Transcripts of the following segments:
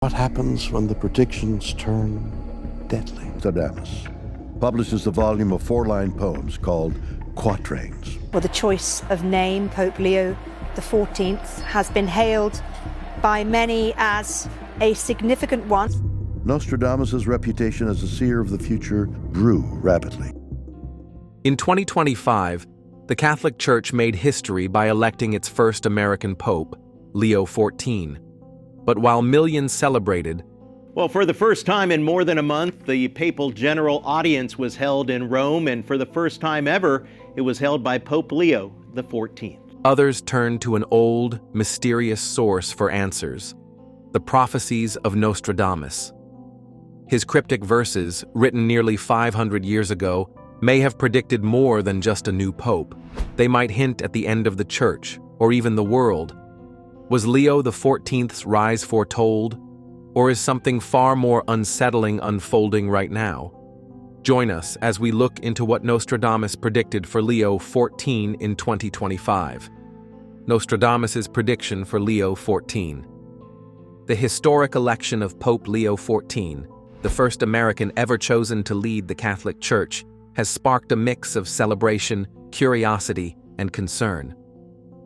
What happens when the predictions turn deadly? Nostradamus publishes a volume of 4-line poems called Quatrains. Well, the choice of name, Pope Leo XIV, has been hailed by many as a significant one. Nostradamus' reputation as a seer of the future grew rapidly. In 2025, the Catholic Church made history by electing its first American pope, Leo XIV. But while millions celebrated, well, for the first time in more than a month, the papal general audience was held in Rome, and for the first time ever, it was held by Pope Leo XIV. others turned to an old, mysterious source for answers: the prophecies of Nostradamus. His cryptic verses, written nearly 500 years ago, may have predicted more than just a new pope. They might hint at the end of the Church, or even the world. Was Leo XIV's rise foretold, or is something far more unsettling unfolding right now? Join us as we look into what Nostradamus predicted for Leo XIV in 2025. Nostradamus's prediction for Leo XIV. The historic election of Pope Leo XIV, the first American ever chosen to lead the Catholic Church, has sparked a mix of celebration, curiosity, and concern.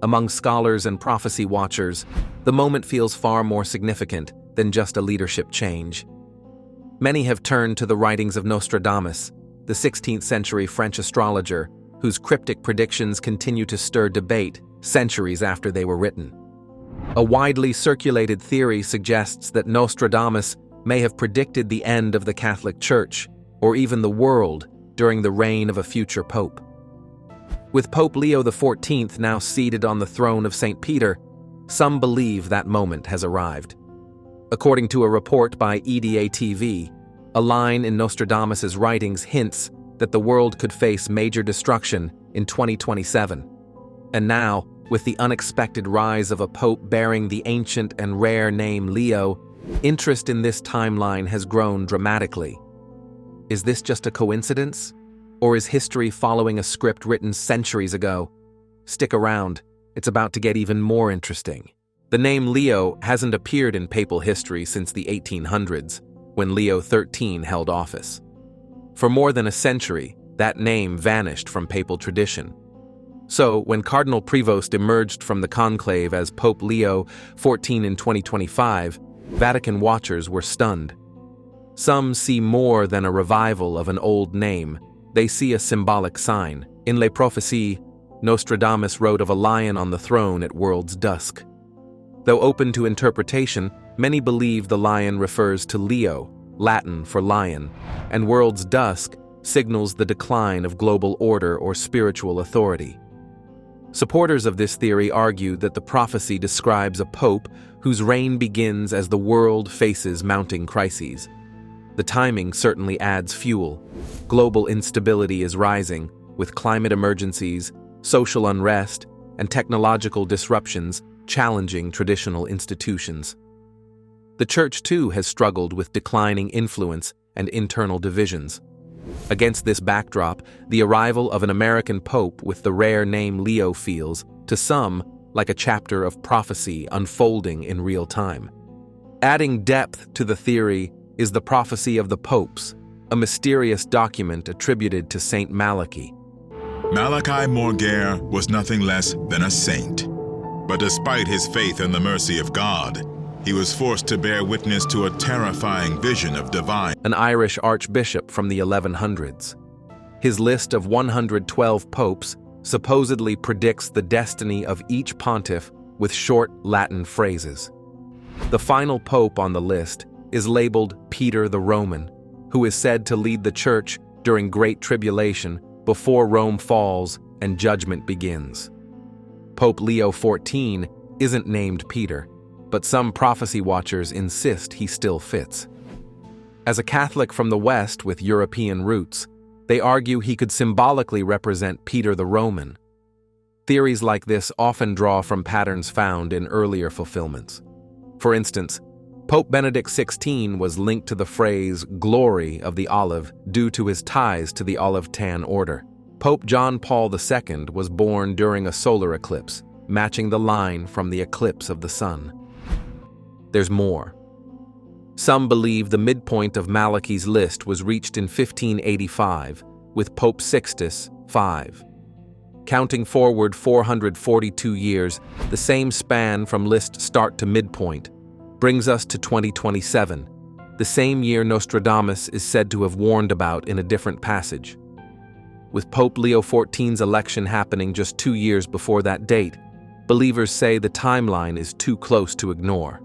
Among scholars and prophecy watchers, the moment feels far more significant than just a leadership change. Many have turned to the writings of Nostradamus, the 16th century French astrologer, whose cryptic predictions continue to stir debate centuries after they were written. A widely circulated theory suggests that Nostradamus may have predicted the end of the Catholic Church, or even the world, during the reign of a future pope. With Pope Leo XIV now seated on the throne of St. Peter, some believe that moment has arrived. According to a report by EDA-TV, a line in Nostradamus's writings hints that the world could face major destruction in 2027. And now, with the unexpected rise of a pope bearing the ancient and rare name Leo, interest in this timeline has grown dramatically. Is this just a coincidence? Or is history following a script written centuries ago? Stick around, it's about to get even more interesting. The name Leo hasn't appeared in papal history since the 1800s, when Leo XIII held office. For more than a century, that name vanished from papal tradition. So, when Cardinal Prevost emerged from the conclave as Pope Leo XIV in 2025, Vatican watchers were stunned. Some see more than a revival of an old name. They see a symbolic sign. In Les Prophéties, Nostradamus wrote of a lion on the throne at world's dusk. Though open to interpretation, many believe the lion refers to Leo, Latin for lion, and world's dusk signals the decline of global order or spiritual authority. Supporters of this theory argue that the prophecy describes a pope whose reign begins as the world faces mounting crises. The timing certainly adds fuel. Global instability is rising, with climate emergencies, social unrest, and technological disruptions challenging traditional institutions. The Church, too, has struggled with declining influence and internal divisions. Against this backdrop, the arrival of an American pope with the rare name Leo feels, to some, like a chapter of prophecy unfolding in real time. Adding depth to the theory is the prophecy of the popes, a mysterious document attributed to Saint Malachi. Malachi Morguer was nothing less than a saint. But despite his faith in the mercy of God, he was forced to bear witness to a terrifying vision of divine. An Irish archbishop from the 1100s. His list of 112 popes supposedly predicts the destiny of each pontiff with short Latin phrases. The final pope on the list is labeled Peter the Roman, who is said to lead the Church during Great Tribulation before Rome falls and judgment begins. Pope Leo XIV isn't named Peter, but some prophecy watchers insist he still fits. As a Catholic from the West with European roots, they argue he could symbolically represent Peter the Roman. Theories like this often draw from patterns found in earlier fulfillments. For instance, Pope Benedict XVI was linked to the phrase "glory of the olive" due to his ties to the olive tan order. Pope John Paul II was born during a solar eclipse, matching the line from the eclipse of the sun. There's more. Some believe the midpoint of Malachi's list was reached in 1585 with Pope Sixtus V. Counting forward 442 years, the same span from list start to midpoint, brings us to 2027, the same year Nostradamus is said to have warned about in a different passage. With Pope Leo XIV's election happening just 2 years before that date, believers say the timeline is too close to ignore.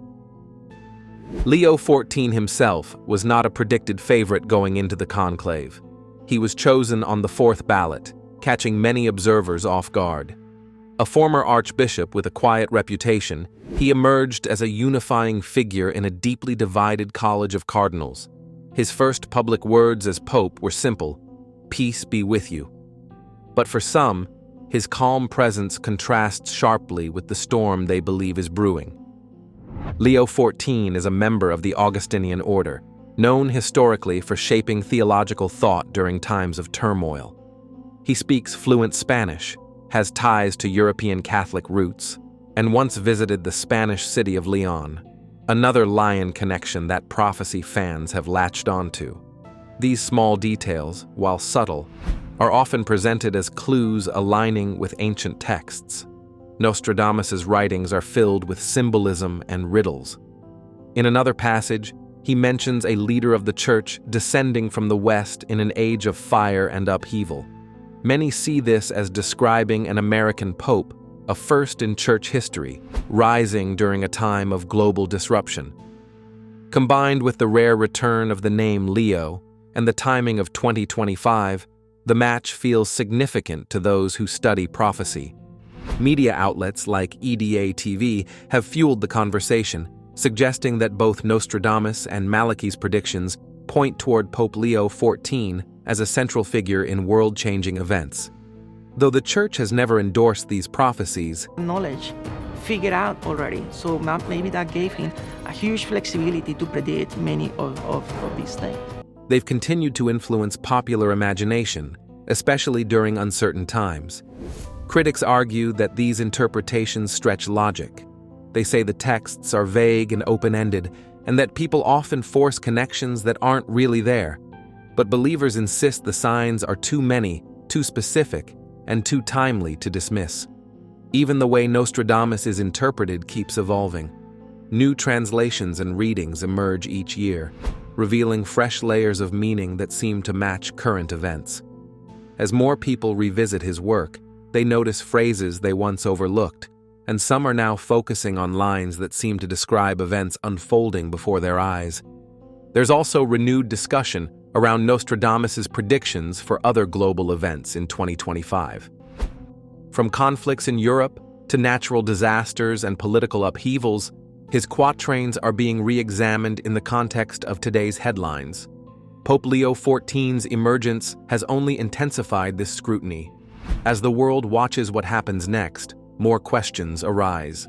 Leo XIV himself was not a predicted favorite going into the conclave. He was chosen on the 4th ballot, catching many observers off guard. A former archbishop with a quiet reputation, he emerged as a unifying figure in a deeply divided college of cardinals. His first public words as pope were simple: "Peace be with you." But for some, his calm presence contrasts sharply with the storm they believe is brewing. Leo XIV is a member of the Augustinian order, known historically for shaping theological thought during times of turmoil. He speaks fluent Spanish, has ties to European Catholic roots, and once visited the Spanish city of Leon, another lion connection that prophecy fans have latched onto. These small details, while subtle, are often presented as clues aligning with ancient texts. Nostradamus's writings are filled with symbolism and riddles. In another passage, he mentions a leader of the church descending from the west in an age of fire and upheaval. Many see this as describing an American pope, a first in church history, rising during a time of global disruption. Combined with the rare return of the name Leo and the timing of 2025, the match feels significant to those who study prophecy. Media outlets like EDA TV have fueled the conversation, suggesting that both Nostradamus and Malachi's predictions point toward Pope Leo XIV as a central figure in world-changing events. Though the Church has never endorsed these prophecies, knowledge figured out already, so maybe that gave him a huge flexibility to predict many of these things. They've continued to influence popular imagination, especially during uncertain times. Critics argue that these interpretations stretch logic. They say the texts are vague and open-ended, and that people often force connections that aren't really there. But believers insist the signs are too many, too specific, and too timely to dismiss. Even the way Nostradamus is interpreted keeps evolving. New translations and readings emerge each year, revealing fresh layers of meaning that seem to match current events. As more people revisit his work, they notice phrases they once overlooked, and some are now focusing on lines that seem to describe events unfolding before their eyes. There's also renewed discussion around Nostradamus's predictions for other global events in 2025. From conflicts in Europe to natural disasters and political upheavals, his quatrains are being re-examined in the context of today's headlines. Pope Leo XIV's emergence has only intensified this scrutiny. As the world watches what happens next, more questions arise.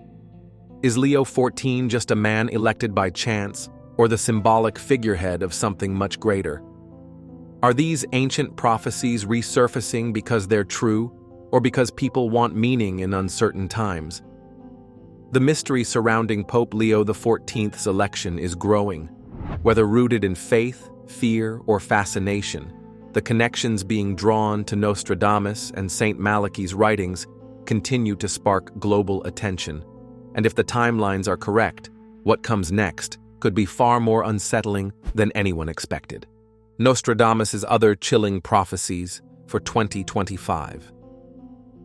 Is Leo XIV just a man elected by chance, or the symbolic figurehead of something much greater? Are these ancient prophecies resurfacing because they're true, or because people want meaning in uncertain times? The mystery surrounding Pope Leo XIV's election is growing. Whether rooted in faith, fear, or fascination, the connections being drawn to Nostradamus and St. Malachi's writings continue to spark global attention. And if the timelines are correct, what comes next could be far more unsettling than anyone expected. Nostradamus's other chilling prophecies for 2025.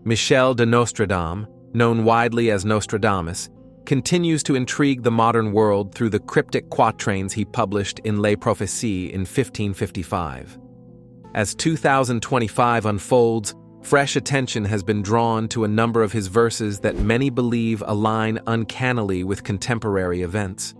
Michel de Nostradamus, known widely as Nostradamus, continues to intrigue the modern world through the cryptic quatrains he published in Les Prophéties in 1555. As 2025 unfolds, fresh attention has been drawn to a number of his verses that many believe align uncannily with contemporary events.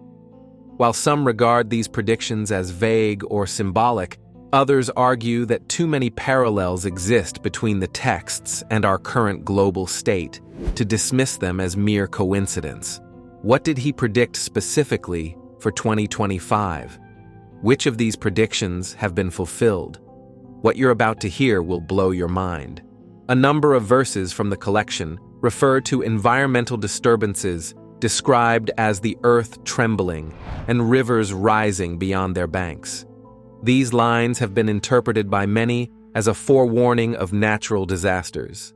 While some regard these predictions as vague or symbolic, others argue that too many parallels exist between the texts and our current global state to dismiss them as mere coincidence. What did he predict specifically for 2025? Which of these predictions have been fulfilled? What you're about to hear will blow your mind. A number of verses from the collection refer to environmental disturbances, described as the earth trembling and rivers rising beyond their banks. These lines have been interpreted by many as a forewarning of natural disasters.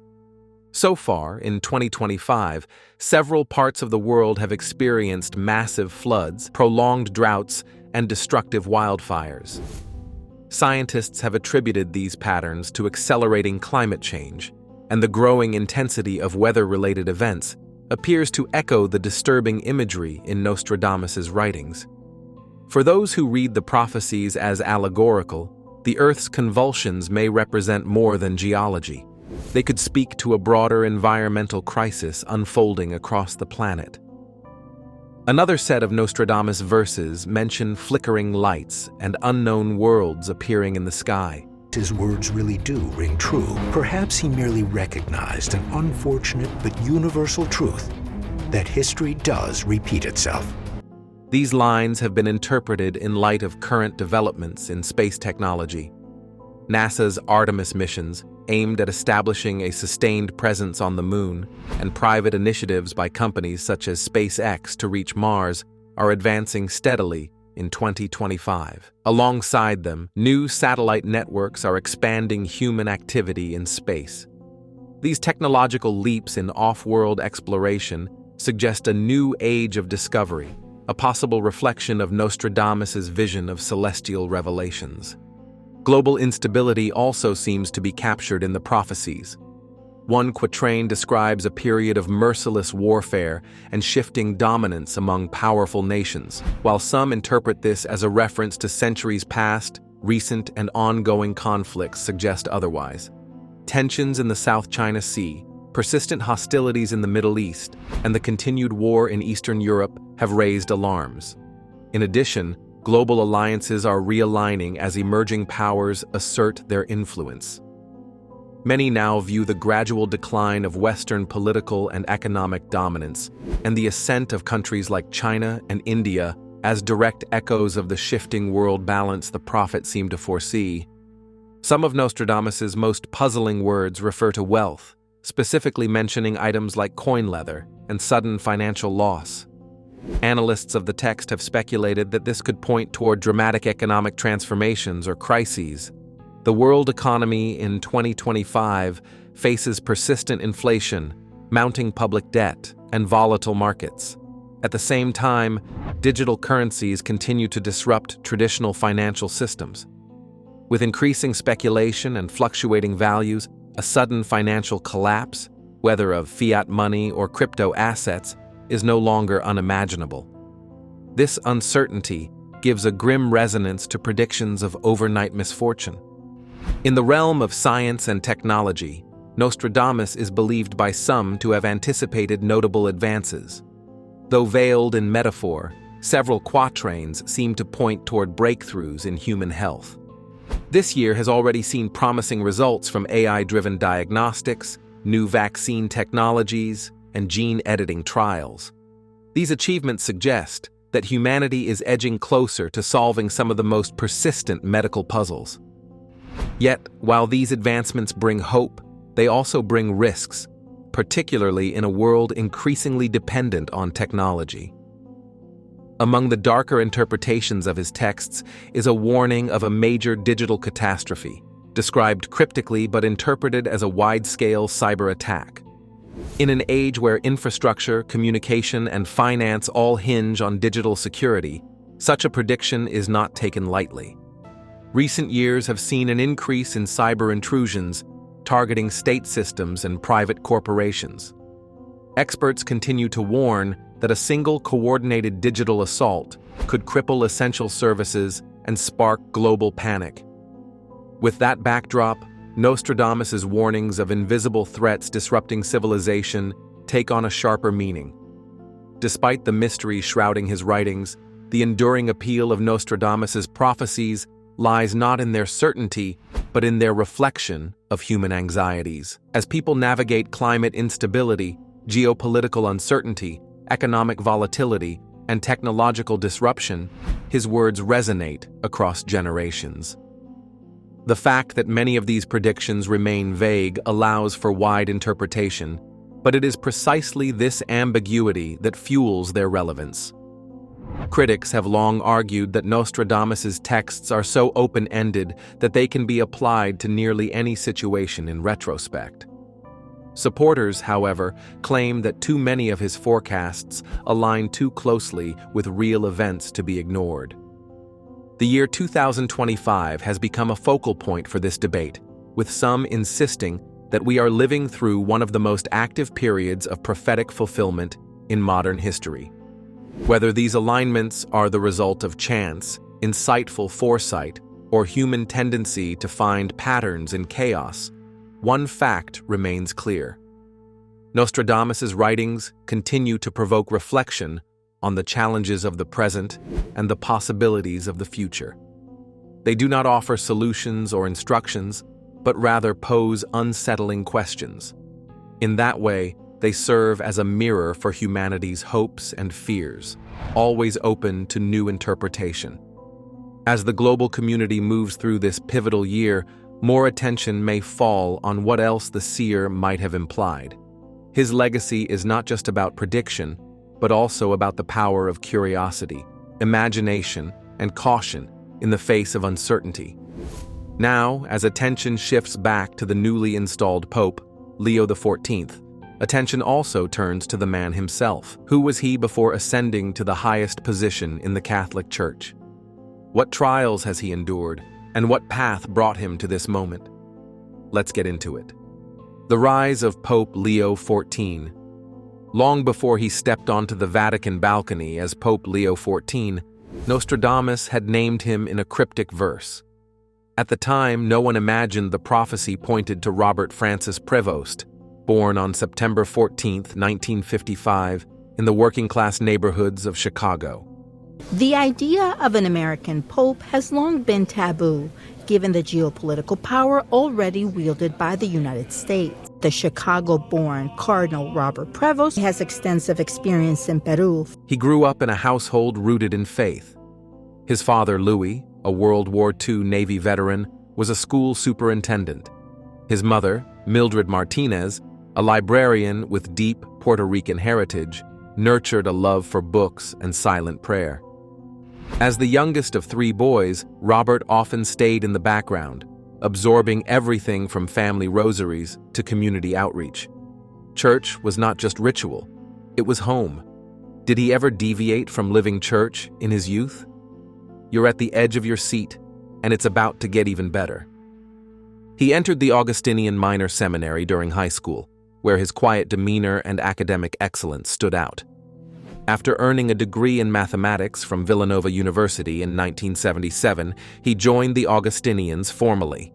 So far, in 2025, several parts of the world have experienced massive floods, prolonged droughts, and destructive wildfires. Scientists have attributed these patterns to accelerating climate change, and the growing intensity of weather-related events appears to echo the disturbing imagery in Nostradamus's writings. For those who read the prophecies as allegorical, the Earth's convulsions may represent more than geology. They could speak to a broader environmental crisis unfolding across the planet. Another set of Nostradamus verses mention flickering lights and unknown worlds appearing in the sky. His words really do ring true. Perhaps he merely recognized an unfortunate but universal truth, that history does repeat itself. These lines have been interpreted in light of current developments in space technology. NASA's Artemis missions, aimed at establishing a sustained presence on the Moon, and private initiatives by companies such as SpaceX to reach Mars are advancing steadily in 2025. Alongside them, new satellite networks are expanding human activity in space. These technological leaps in off-world exploration suggest a new age of discovery, a possible reflection of Nostradamus's vision of celestial revelations. Global instability also seems to be captured in the prophecies. One quatrain describes a period of merciless warfare and shifting dominance among powerful nations, while some interpret this as a reference to centuries past. Recent and ongoing conflicts suggest otherwise. Tensions in the South China Sea, persistent hostilities in the Middle East, and the continued war in Eastern Europe have raised alarms. In addition, global alliances are realigning as emerging powers assert their influence. Many now view the gradual decline of Western political and economic dominance and the ascent of countries like China and India as direct echoes of the shifting world balance the prophet seemed to foresee. Some of Nostradamus's most puzzling words refer to wealth, specifically mentioning items like coin leather and sudden financial loss. Analysts of the text have speculated that this could point toward dramatic economic transformations or crises. The world economy in 2025 faces persistent inflation, mounting public debt, and volatile markets. At the same time, digital currencies continue to disrupt traditional financial systems. With increasing speculation and fluctuating values, a sudden financial collapse, whether of fiat money or crypto assets, is no longer unimaginable. This uncertainty gives a grim resonance to predictions of overnight misfortune. In the realm of science and technology, Nostradamus is believed by some to have anticipated notable advances. Though veiled in metaphor, several quatrains seem to point toward breakthroughs in human health. This year has already seen promising results from AI-driven diagnostics, new vaccine technologies, and gene editing trials. These achievements suggest that humanity is edging closer to solving some of the most persistent medical puzzles. Yet, while these advancements bring hope, they also bring risks, particularly in a world increasingly dependent on technology. Among the darker interpretations of his texts is a warning of a major digital catastrophe, described cryptically but interpreted as a wide-scale cyber attack. In an age where infrastructure, communication, and finance all hinge on digital security, such a prediction is not taken lightly. Recent years have seen an increase in cyber intrusions targeting state systems and private corporations. Experts continue to warn that a single coordinated digital assault could cripple essential services and spark global panic. With that backdrop, Nostradamus's warnings of invisible threats disrupting civilization take on a sharper meaning. Despite the mystery shrouding his writings, the enduring appeal of Nostradamus's prophecies lies not in their certainty, but in their reflection of human anxieties. As people navigate climate instability, geopolitical uncertainty, economic volatility, and technological disruption, his words resonate across generations. The fact that many of these predictions remain vague allows for wide interpretation, But it is precisely this ambiguity that fuels their relevance. Critics have long argued that Nostradamus's texts are so open-ended that they can be applied to nearly any situation in retrospect. Supporters, however, claim that too many of his forecasts align too closely with real events to be ignored. The year 2025 has become a focal point for this debate, with some insisting that we are living through one of the most active periods of prophetic fulfillment in modern history. Whether these alignments are the result of chance, insightful foresight, or human tendency to find patterns in chaos, one fact remains clear. Nostradamus's writings continue to provoke reflection on the challenges of the present and the possibilities of the future. They do not offer solutions or instructions, but rather pose unsettling questions. In that way, they serve as a mirror for humanity's hopes and fears, always open to new interpretation. As the global community moves through this pivotal year, more attention may fall on what else the seer might have implied. His legacy is not just about prediction, but also about the power of curiosity, imagination, and caution in the face of uncertainty. Now, as attention shifts back to the newly installed Pope, Leo XIV, attention also turns to the man himself. Who was he before ascending to the highest position in the Catholic Church? What trials has he endured, and what path brought him to this moment? Let's get into it. The rise of Pope Leo XIV. Long before he stepped onto the Vatican balcony as Pope Leo XIV, Nostradamus had named him in a cryptic verse. At the time, no one imagined the prophecy pointed to Robert Francis Prevost, born on September 14, 1955, in the working-class neighborhoods of Chicago. The idea of an American pope has long been taboo, given the geopolitical power already wielded by the United States. The Chicago-born Cardinal Robert Prevost has extensive experience in Peru. He grew up in a household rooted in faith. His father, Louis, a World War II Navy veteran, was a school superintendent. His mother, Mildred Martinez, a librarian with deep Puerto Rican heritage, nurtured a love for books and silent prayer. As the youngest of three boys, Robert often stayed in the background, absorbing everything from family rosaries to community outreach. Church was not just ritual, it was home. Did he ever deviate from living church in his youth? You're at the edge of your seat, and it's about to get even better. He entered the Augustinian Minor Seminary during high school, where his quiet demeanor and academic excellence stood out. After earning a degree in mathematics from Villanova University in 1977, he joined the Augustinians formally.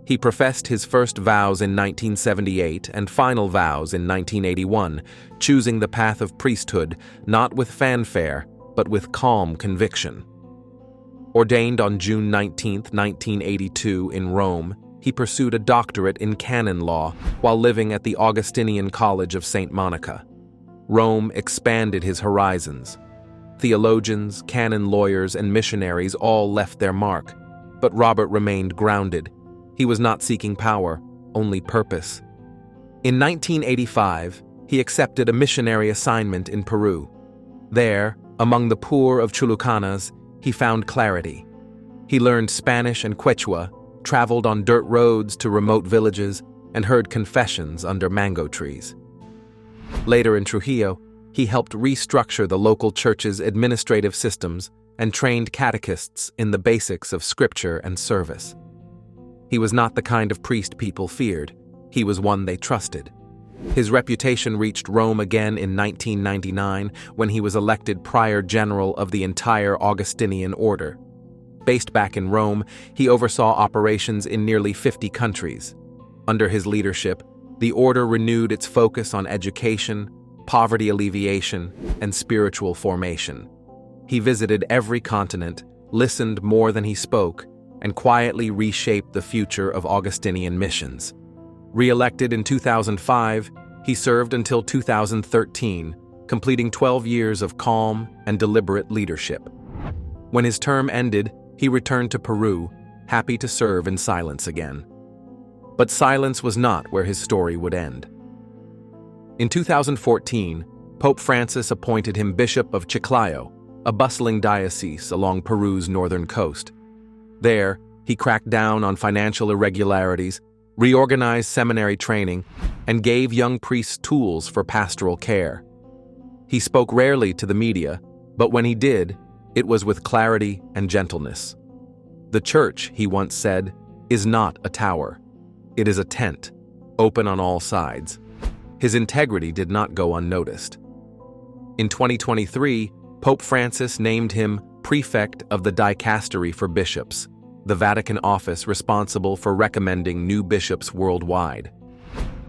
He professed his first vows in 1978 and final vows in 1981, choosing the path of priesthood not with fanfare, but with calm conviction. Ordained on June 19, 1982 in Rome, he pursued a doctorate in canon law while living at the Augustinian College of St. Monica. Rome expanded his horizons. Theologians, canon lawyers, and missionaries all left their mark, but Robert remained grounded. He was not seeking power, only purpose. In 1985, he accepted a missionary assignment in Peru. There, among the poor of Chulucanas, he found clarity. He learned Spanish and Quechua, traveled on dirt roads to remote villages, and heard confessions under mango trees. Later in Trujillo, he helped restructure the local church's administrative systems and trained catechists in the basics of scripture and service. He was not the kind of priest people feared. He was one they trusted. His reputation reached Rome again in 1999 when he was elected prior general of the entire Augustinian order. Based back in Rome, he oversaw operations in nearly 50 countries. Under his leadership, the order renewed its focus on education, poverty alleviation, and spiritual formation. He visited every continent, listened more than he spoke, and quietly reshaped the future of Augustinian missions. Re-elected in 2005, he served until 2013, completing 12 years of calm and deliberate leadership. When his term ended, he returned to Peru, happy to serve in silence again. But silence was not where his story would end. In 2014, Pope Francis appointed him Bishop of Chiclayo, a bustling diocese along Peru's northern coast. There, he cracked down on financial irregularities, reorganized seminary training, and gave young priests tools for pastoral care. He spoke rarely to the media, but when he did, it was with clarity and gentleness. The church, he once said, is not a tower. It is a tent, open on all sides. His integrity did not go unnoticed. In 2023, Pope Francis named him Prefect of the Dicastery for Bishops, the Vatican office responsible for recommending new bishops worldwide.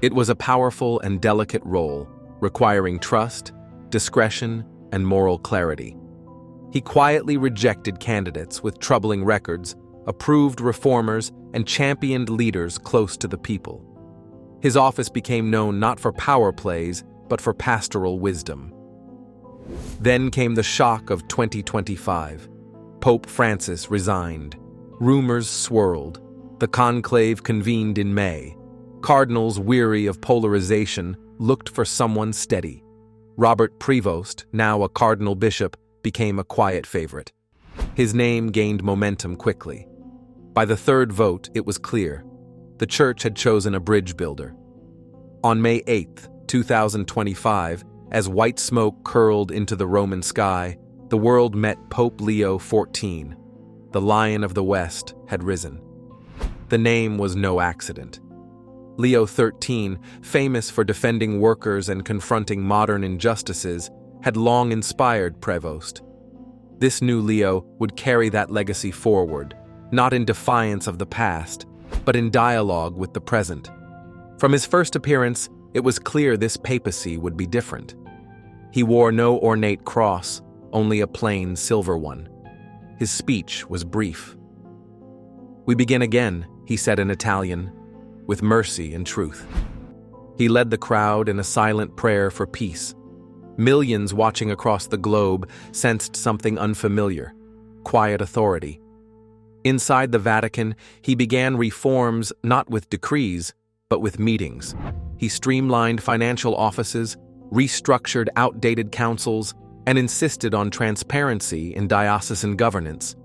It was a powerful and delicate role, requiring trust, discretion, and moral clarity. He quietly rejected candidates with troubling records, approved reformers, and championed leaders close to the people. His office became known not for power plays, but for pastoral wisdom. Then came the shock of 2025. Pope Francis resigned. Rumors swirled. The conclave convened in May. Cardinals, weary of polarization, looked for someone steady. Robert Prevost, now a cardinal bishop, became a quiet favorite. His name gained momentum quickly. By the third vote, it was clear. The church had chosen a bridge builder. On May 8, 2025, as white smoke curled into the Roman sky, the world met Pope Leo XIV. The Lion of the West had risen. The name was no accident. Leo XIII, famous for defending workers and confronting modern injustices, had long inspired Prevost. This new Leo would carry that legacy forward, not in defiance of the past, but in dialogue with the present. From his first appearance, it was clear this papacy would be different. He wore no ornate cross, only a plain silver one. His speech was brief. "We begin again," he said in Italian, "with mercy and truth." He led the crowd in a silent prayer for peace. Millions watching across the globe sensed something unfamiliar: quiet authority. Inside the Vatican, he began reforms not with decrees, but with meetings. He streamlined financial offices, restructured outdated councils, and insisted on transparency in diocesan governance.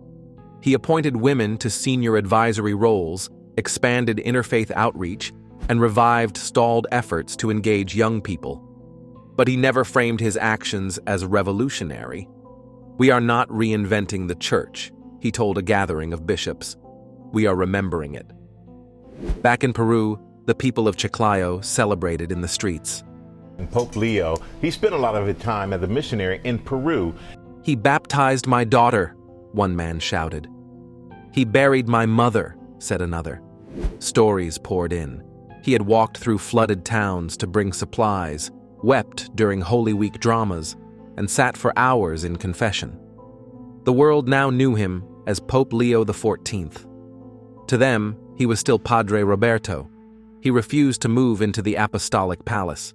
He appointed women to senior advisory roles, expanded interfaith outreach, and revived stalled efforts to engage young people. But he never framed his actions as revolutionary. "We are not reinventing the church," he told a gathering of bishops. "We are remembering it." Back in Peru, the people of Chiclayo celebrated in the streets. And Pope Leo, he spent a lot of his time as a missionary in Peru. "He baptized my daughter," one man shouted. "He buried my mother," said another. Stories poured in. He had walked through flooded towns to bring supplies, wept during Holy Week dramas, and sat for hours in confession. The world now knew him as Pope Leo XIV. To them, he was still Padre Roberto. He refused to move into the apostolic palace.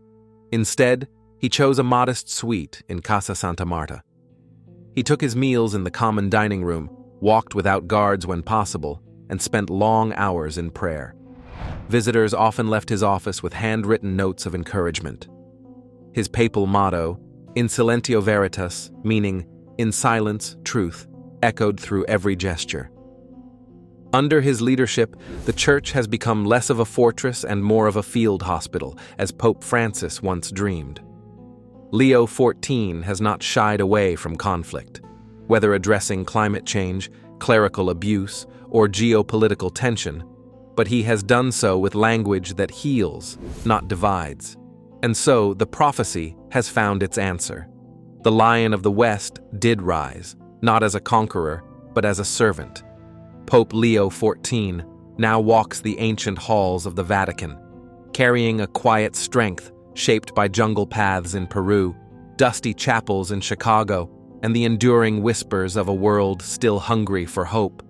Instead, he chose a modest suite in Casa Santa Marta. He took his meals in the common dining room, walked without guards when possible, and spent long hours in prayer. Visitors often left his office with handwritten notes of encouragement. His papal motto, "In silentio veritas," meaning "in silence, truth," echoed through every gesture. Under his leadership, the church has become less of a fortress and more of a field hospital, as Pope Francis once dreamed. Leo XIV has not shied away from conflict. Whether addressing climate change, clerical abuse, or geopolitical tension, but he has done so with language that heals, not divides. And so the prophecy has found its answer. The Lion of the West did rise, not as a conqueror, but as a servant. Pope Leo XIV now walks the ancient halls of the Vatican, carrying a quiet strength shaped by jungle paths in Peru, dusty chapels in Chicago, and the enduring whispers of a world still hungry for hope.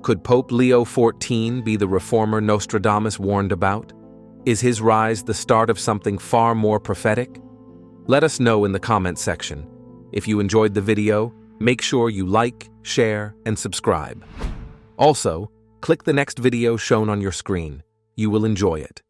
Could Pope Leo XIV be the reformer Nostradamus warned about? Is his rise the start of something far more prophetic? Let us know in the comment section. If you enjoyed the video, make sure you like, share, and subscribe. Also, click the next video shown on your screen. You will enjoy it.